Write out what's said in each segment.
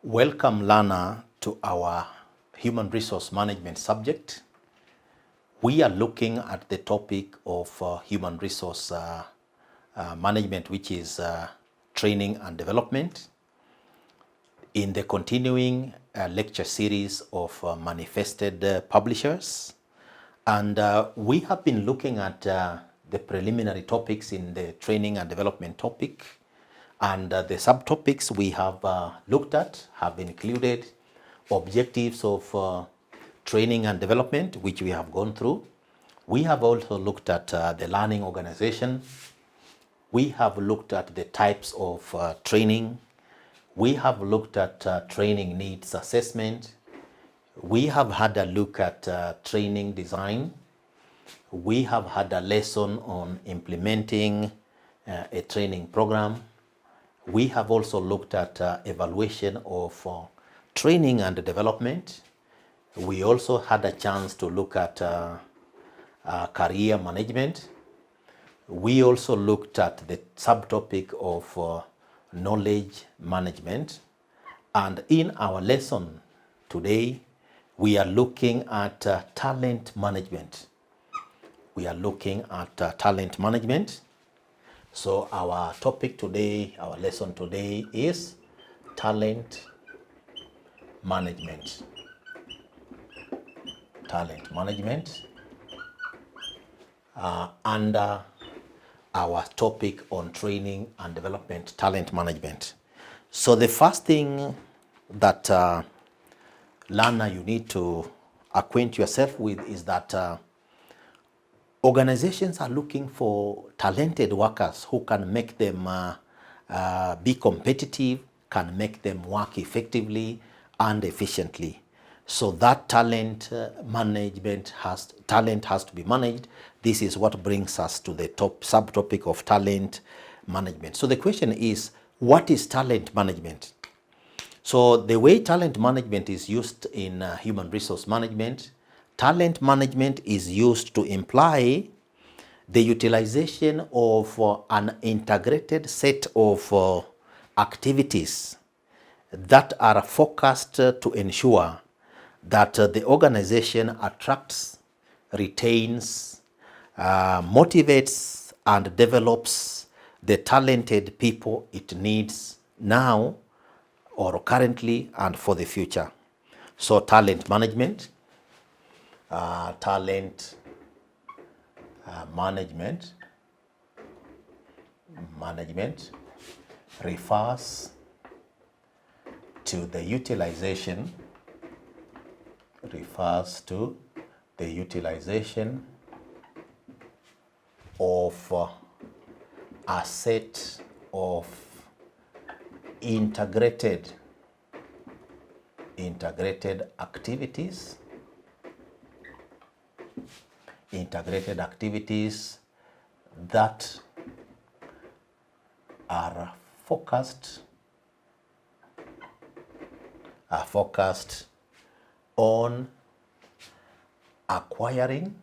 Welcome, learner, to our human resource management subject. We are looking at the topic of human resource management, which is training and development, in the continuing lecture series of manifested publishers. And we have been looking at the preliminary topics in the training and development topic. And the subtopics we have looked at have included objectives of training and development, which we have gone through. We have also looked at the learning organization. We have looked at the types of training. We have looked at training needs assessment. We have had a look at training design. We have had a lesson on implementing a training program. We have also looked at evaluation of training and development. We also had a chance to look at career management. We also looked at the subtopic of knowledge management. And in our lesson today, we are looking at talent management. We are looking at talent management. So our topic today, our lesson today is talent management. Talent management under our topic on training and development, talent management. So the first thing that learner you need to acquaint yourself with is that organizations are looking for talented workers who can make them be competitive, can make them work effectively and efficiently. So that talent has to be managed. This is what brings us to the top subtopic of talent management. So the question is, what is talent management? So the way talent management is used in human resource management, talent management is used to imply the utilization of an integrated set of activities that are focused to ensure that the organization attracts, retains, motivates, and develops the talented people it needs now or currently and for the future. So talent management. Management refers to the utilization of a set of integrated activities that are focused on acquiring,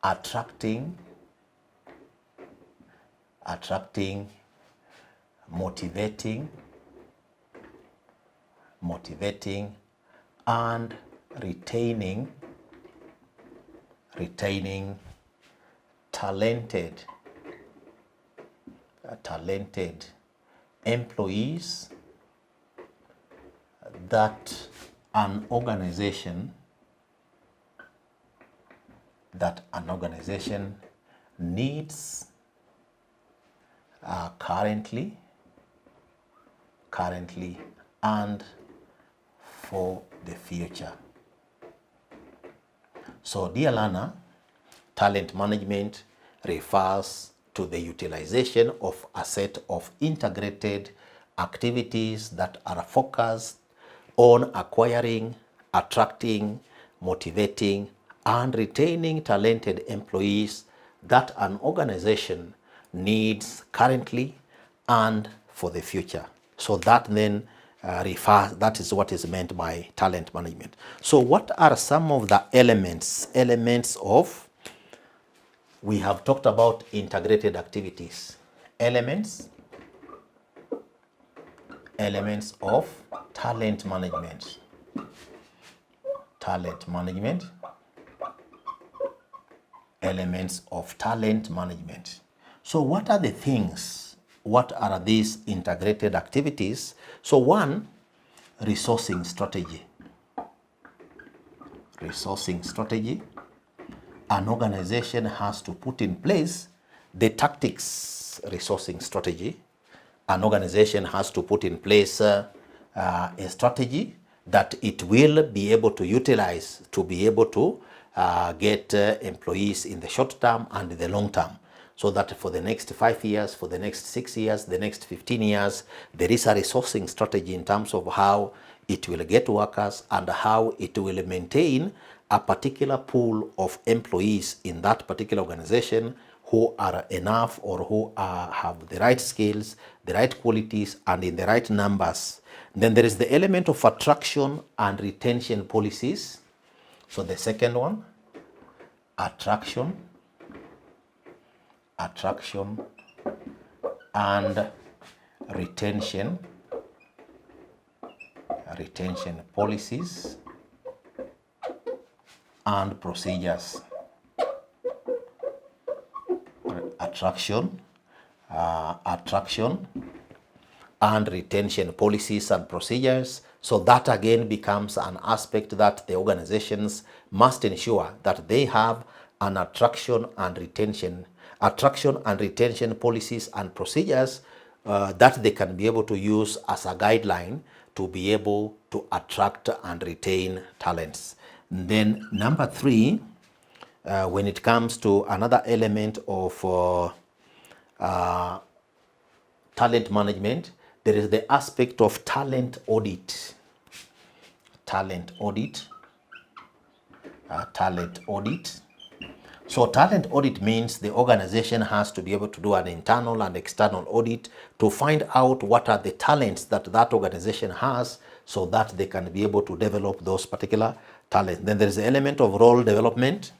attracting, motivating, and retaining talented employees that an organization needs currently and for the future. So dear learner, talent management refers to the utilization of a set of integrated activities that are focused on acquiring, attracting, motivating, and retaining talented employees that an organization needs currently and for the future. So that then that is what is meant by talent management. So what are some of the elements of we have talked about integrated activities, elements of talent management. Elements of talent management. So what are the things? What are these integrated activities? So one, resourcing strategy. Resourcing strategy. An organization has to put in place the tactics resourcing strategy. An organization has to put in place a strategy that it will be able to utilize to be able to get employees in the short term and the long term. So that for the next 5 years, for the next 6 years, the next 15 years, there is a resourcing strategy in terms of how it will get workers and how it will maintain a particular pool of employees in that particular organization who are enough or who have the right skills, the right qualities, and in the right numbers. Then there is the element of attraction and retention policies. So the second one, attraction and retention policies and procedures. Attraction and retention policies and procedures. So that again becomes an aspect that the organizations must ensure that they have an attraction and retention policies and procedures that they can be able to use as a guideline to be able to attract and retain talents. And then number 3, when it comes to another element of talent management, there is the aspect of talent audit. So talent audit means the organization has to be able to do an internal and external audit to find out what are the talents that that organization has so that they can be able to develop those particular talents. Then there is the element of role development.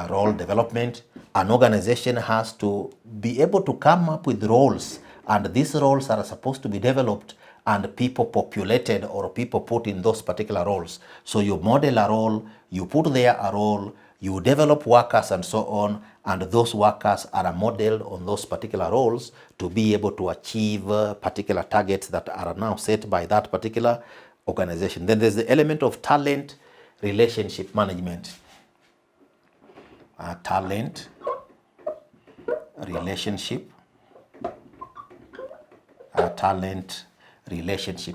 Role development. An organization has to be able to come up with roles, and these roles are supposed to be developed and people populated or people put in those particular roles. So you model a role, you put there a role, you develop workers and so on, and those workers are modeled on those particular roles to be able to achieve particular targets that are now set by that particular organization. Then there's the element of talent relationship management. Talent relationship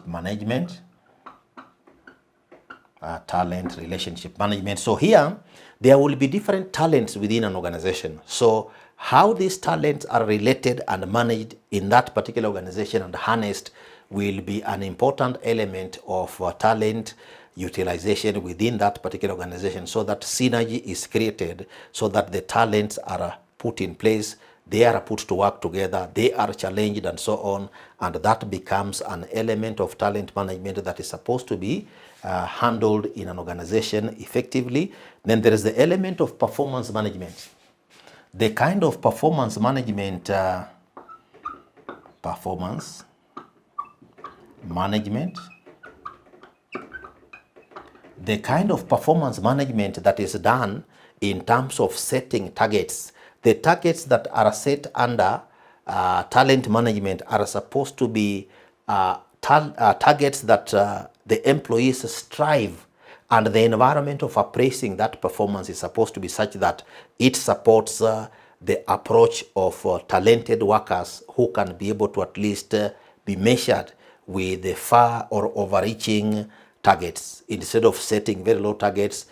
management. Talent relationship management. So here, there will be different talents within an organization. So how these talents are related and managed in that particular organization and harnessed will be an important element of talent utilization within that particular organization, so that synergy is created, so that the talents are put in place, they are put to work together, they are challenged and so on, and that becomes an element of talent management that is supposed to be handled in an organization effectively. Then there is the element of performance management. The kind of performance management the kind of performance management that is done in terms of setting targets. The targets that are set under talent management are supposed to be targets that the employees strive, and the environment of appraising that performance is supposed to be such that it supports the approach of talented workers who can be able to at least be measured with the far or overreaching targets. Instead of setting very low targets,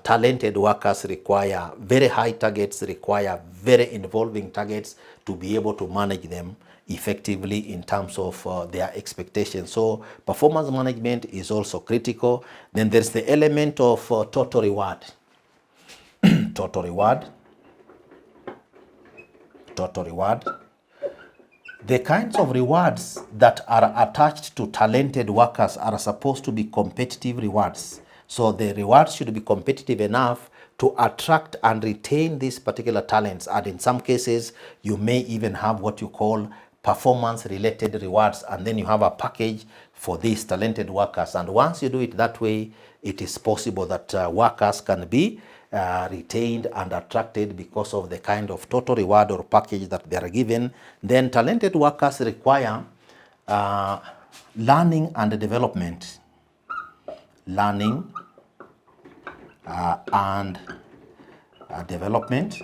talented workers require very high targets, require very involving targets to be able to manage them effectively in terms of their expectations. So performance management is also critical. Then there's the element of total reward. Total reward. The kinds of rewards that are attached to talented workers are supposed to be competitive rewards. So the rewards should be competitive enough to attract and retain these particular talents. And in some cases, you may even have what you call performance-related rewards, and then you have a package for these talented workers. And once you do it that way, it is possible that workers can be retained and attracted because of the kind of total reward or package that they are given. Then talented workers require learning and development. Learning and development.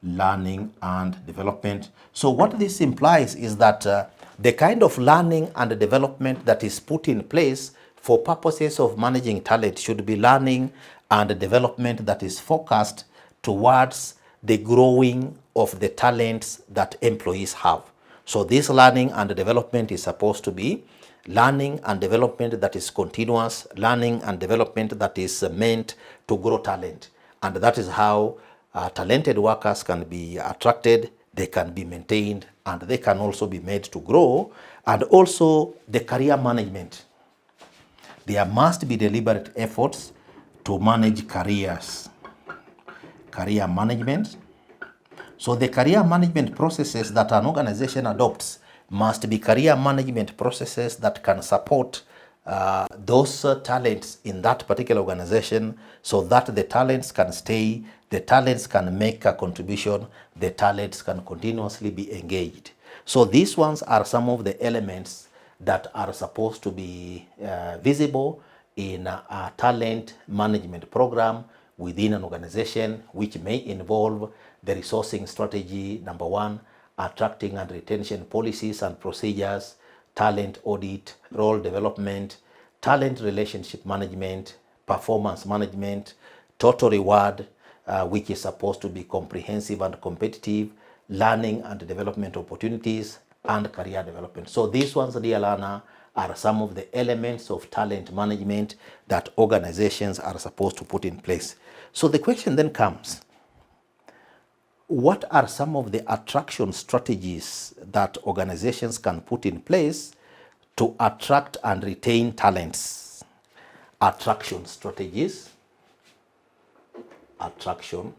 Learning and development. So what this implies is that the kind of learning and development that is put in place for purposes of managing talent should be learning and development that is focused towards the growing of the talents that employees have. So this learning and development is supposed to be learning and development that is continuous, learning and development that is meant to grow talent. And that is how talented workers can be attracted, they can be maintained, and they can also be made to grow. And also the career management. There must be deliberate efforts to manage careers. Career management. So the career management processes that an organization adopts must be career management processes that can support those talents in that particular organization so that the talents can stay, the talents can make a contribution, the talents can continuously be engaged. So these ones are some of the elements that are supposed to be visible in a talent management program within an organization, which may involve the resourcing strategy, number one, attracting and retention policies and procedures, talent audit, role development, talent relationship management, performance management, total reward, which is supposed to be comprehensive and competitive, learning and development opportunities, and career development. So these ones, dear learner, are some of the elements of talent management that organizations are supposed to put in place. So the question then comes, what are some of the attraction strategies that organizations can put in place to attract and retain talents? Attraction strategies. Attraction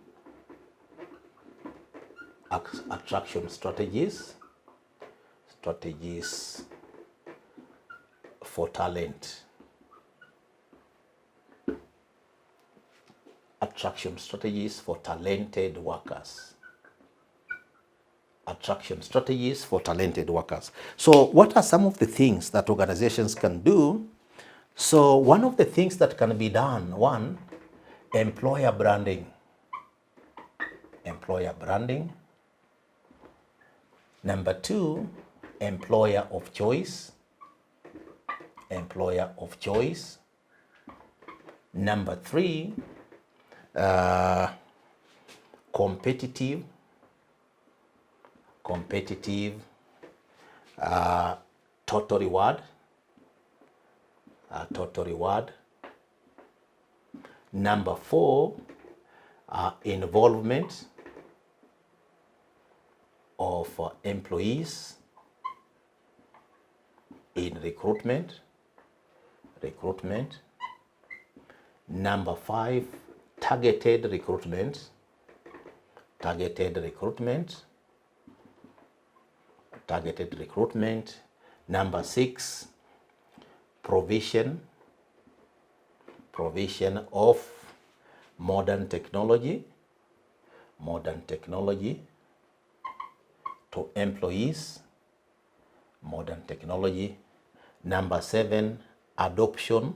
strategies. Strategies for talent. Attraction strategies for talented workers. Attraction strategies for talented workers. So what are some of the things that organizations can do? So one of the things that can be done, one, employer branding. Employer branding. Number two, employer of choice. Employer of choice. Number three, competitive total reward. Total reward. Number four, involvement of employees in recruitment. Number five, targeted recruitment. Number six, provision of modern technology to employees. Number seven, adoption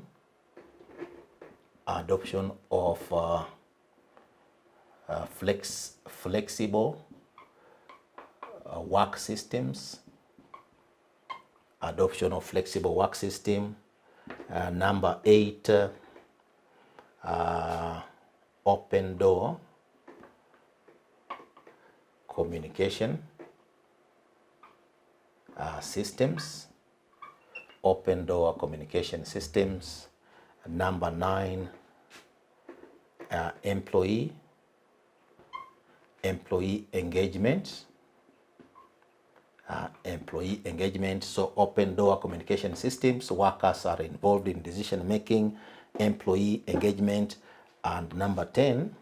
of flexible work systems. Number eight, open door communication systems. Open door communication systems. Number nine, employee engagement. employee engagement. So open door communication systems, workers are involved in decision making, employee engagement, and number 10,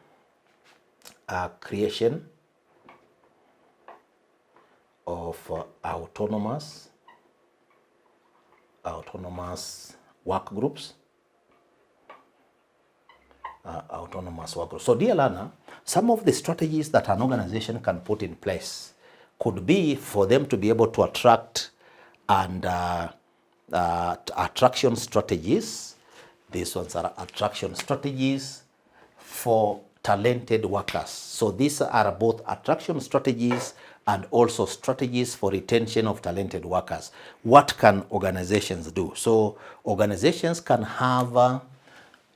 creation of autonomous work groups. So dear learner, some of the strategies that an organization can put in place could be for them to be able to attract and attraction strategies. These ones are attraction strategies for talented workers. So these are both attraction strategies and also strategies for retention of talented workers. What can organizations do? So organizations can have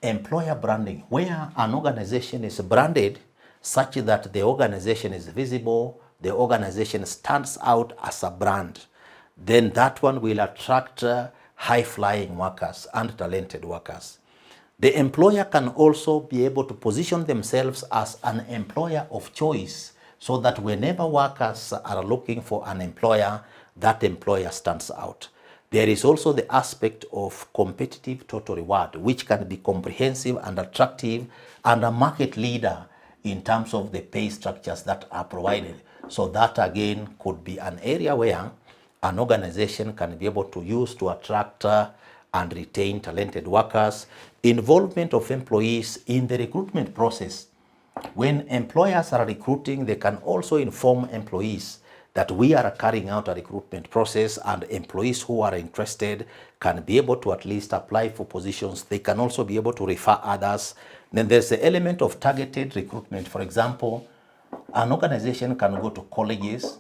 employer branding, where an organization is branded such that the organization is visible, the organization stands out as a brand. Then that one will attract high-flying workers and talented workers. The employer can also be able to position themselves as an employer of choice, so that whenever workers are looking for an employer, that employer stands out. There is also the aspect of competitive total reward, which can be comprehensive and attractive and a market leader in terms of the pay structures that are provided. So that again could be an area where an organization can be able to use to attract and retain talented workers. Involvement of employees in the recruitment process. When employers are recruiting, they can also inform employees that we are carrying out a recruitment process, and employees who are interested can be able to at least apply for positions. They can also be able to refer others. Then there's the element of targeted recruitment. For example, an organization can go to colleges,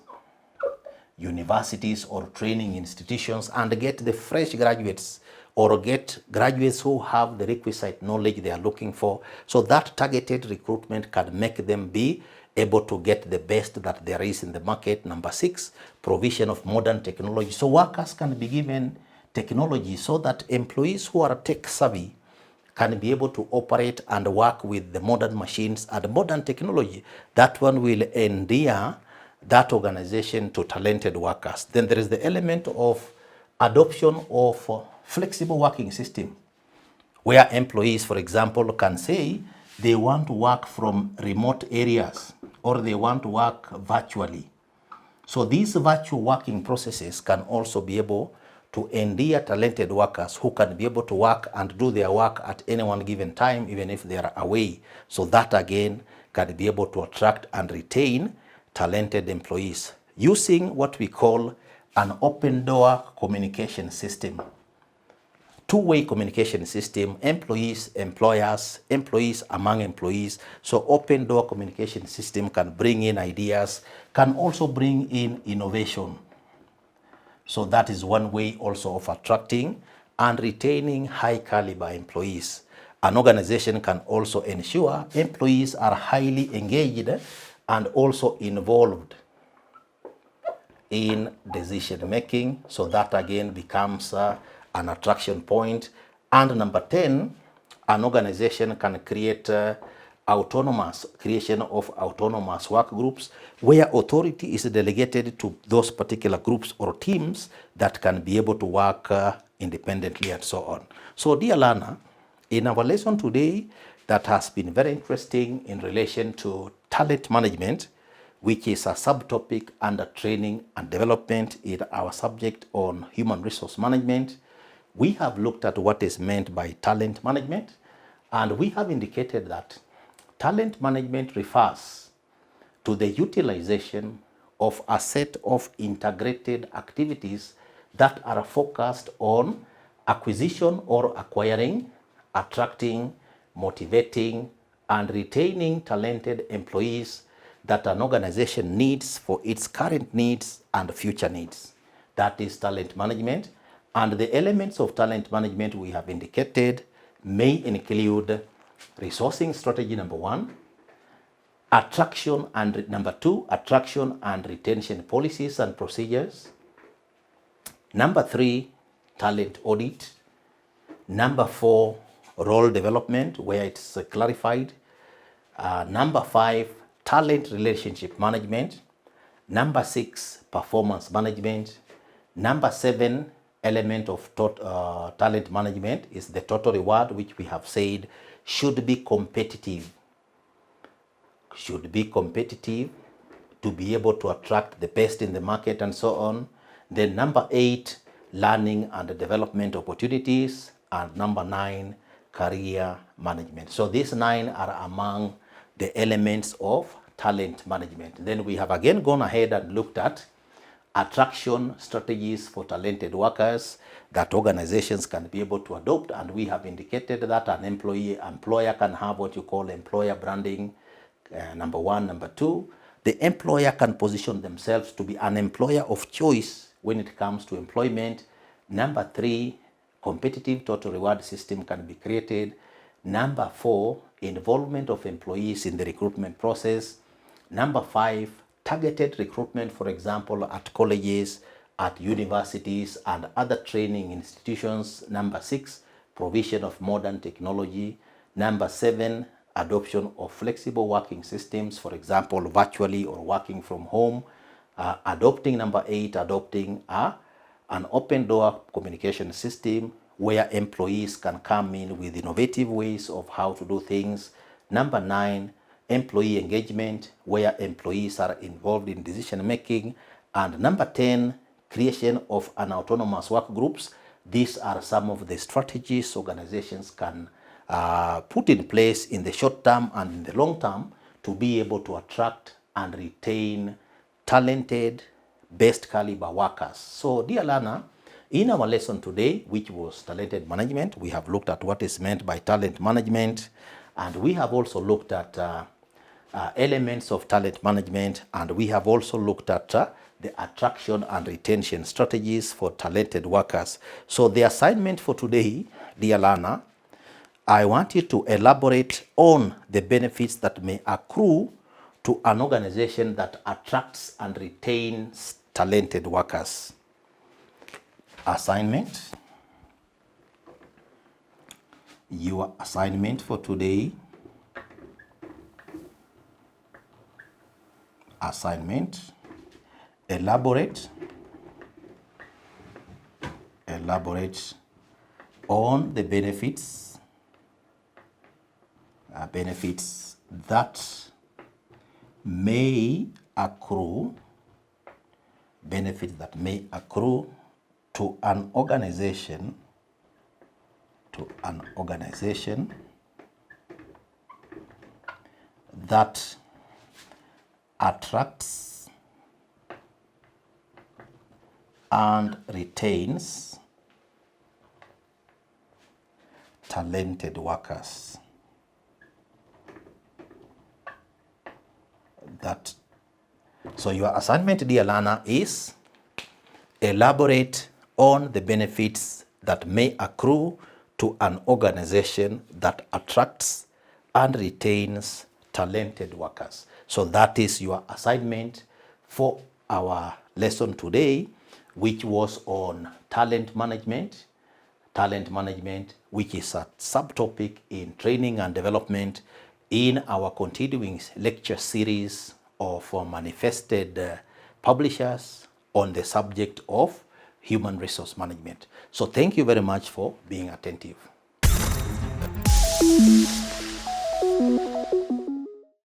universities, or training institutions and get the fresh graduates, or get graduates who have the requisite knowledge they are looking for. So that targeted recruitment can make them be able to get the best that there is in the market. Number 6, provision of modern technology. So workers can be given technology so that employees who are tech savvy can be able to operate and work with the modern machines and modern technology. That one will endear that organization to talented workers. Then there is the element of adoption of flexible working system, where employees, for example, can say they want to work from remote areas or they want to work virtually. So these virtual working processes can also be able to endear talented workers who can be able to work and do their work at any one given time, even if they are away. So that again can be able to attract and retain talented employees using what we call an open door communication system. Two-way communication system, employees, employers, employees among employees. So open door communication system can bring in ideas, can also bring in innovation. So that is one way also of attracting and retaining high caliber employees. An organization can also ensure employees are highly engaged and also involved in decision making. So that again becomes an attraction point. And number 10, an organization can create creation of autonomous work groups, where authority is delegated to those particular groups or teams that can be able to work independently and so on. So dear learner, in our lesson today, that has been very interesting in relation to talent management, which is a subtopic under training and development in our subject on human resource management. We have looked at what is meant by talent management, and we have indicated that talent management refers to the utilization of a set of integrated activities that are focused on acquisition or acquiring, attracting, motivating, and retaining talented employees that an organization needs for its current needs and future needs. That is talent management. And the elements of talent management we have indicated may include resourcing strategy, number 1, attraction and number 2, attraction and retention policies and procedures. Number 3, talent audit. Number 4, role development, where it's clarified. Number 5, talent relationship management. Number 6, performance management. Number 7, element of talent management is the total reward, which we have said should be competitive. Should be competitive to be able to attract the best in the market and so on. Then number 8, learning and development opportunities. And number 9, career management. So these 9 are among the elements of talent management. Then we have again gone ahead and looked at attraction strategies for talented workers that organizations can be able to adopt, and we have indicated that an employer can have what you call employer branding, number 1. Number 2, the employer can position themselves to be an employer of choice when it comes to employment. Number 3, competitive total reward system can be created. Number 4, involvement of employees in the recruitment process. Number 5, targeted recruitment, for example, at colleges, at universities, and other training institutions. Number 6, provision of modern technology. Number 7, adoption of flexible working systems, for example, virtually or working from home. Number 8, adopting an open door communication system where employees can come in with innovative ways of how to do things. Number 9, employee engagement, where employees are involved in decision making. And number 10, creation of an autonomous work groups. These are some of the strategies organizations can put in place in the short term and in the long term to be able to attract and retain talented, best caliber workers. So dear learner, in our lesson today, which was talented management, we have looked at what is meant by talent management, and we have also looked at elements of talent management, and we have also looked at the attraction and retention strategies for talented workers. So the assignment for today, dear learner, I want you to elaborate on the benefits that may accrue to an organization that attracts and retains talented workers. Assignment. Your assignment for today. Assignment. Elaborate on the benefits that may accrue to an organization that attracts and retains talented workers. So your assignment, dear learner, is elaborate on the benefits that may accrue to an organization that attracts and retains talented workers. So that is your assignment for our lesson today, which was on talent management, which is a subtopic in training and development in our continuing lecture series of manifested publishers on the subject of human resource management. So thank you very much for being attentive.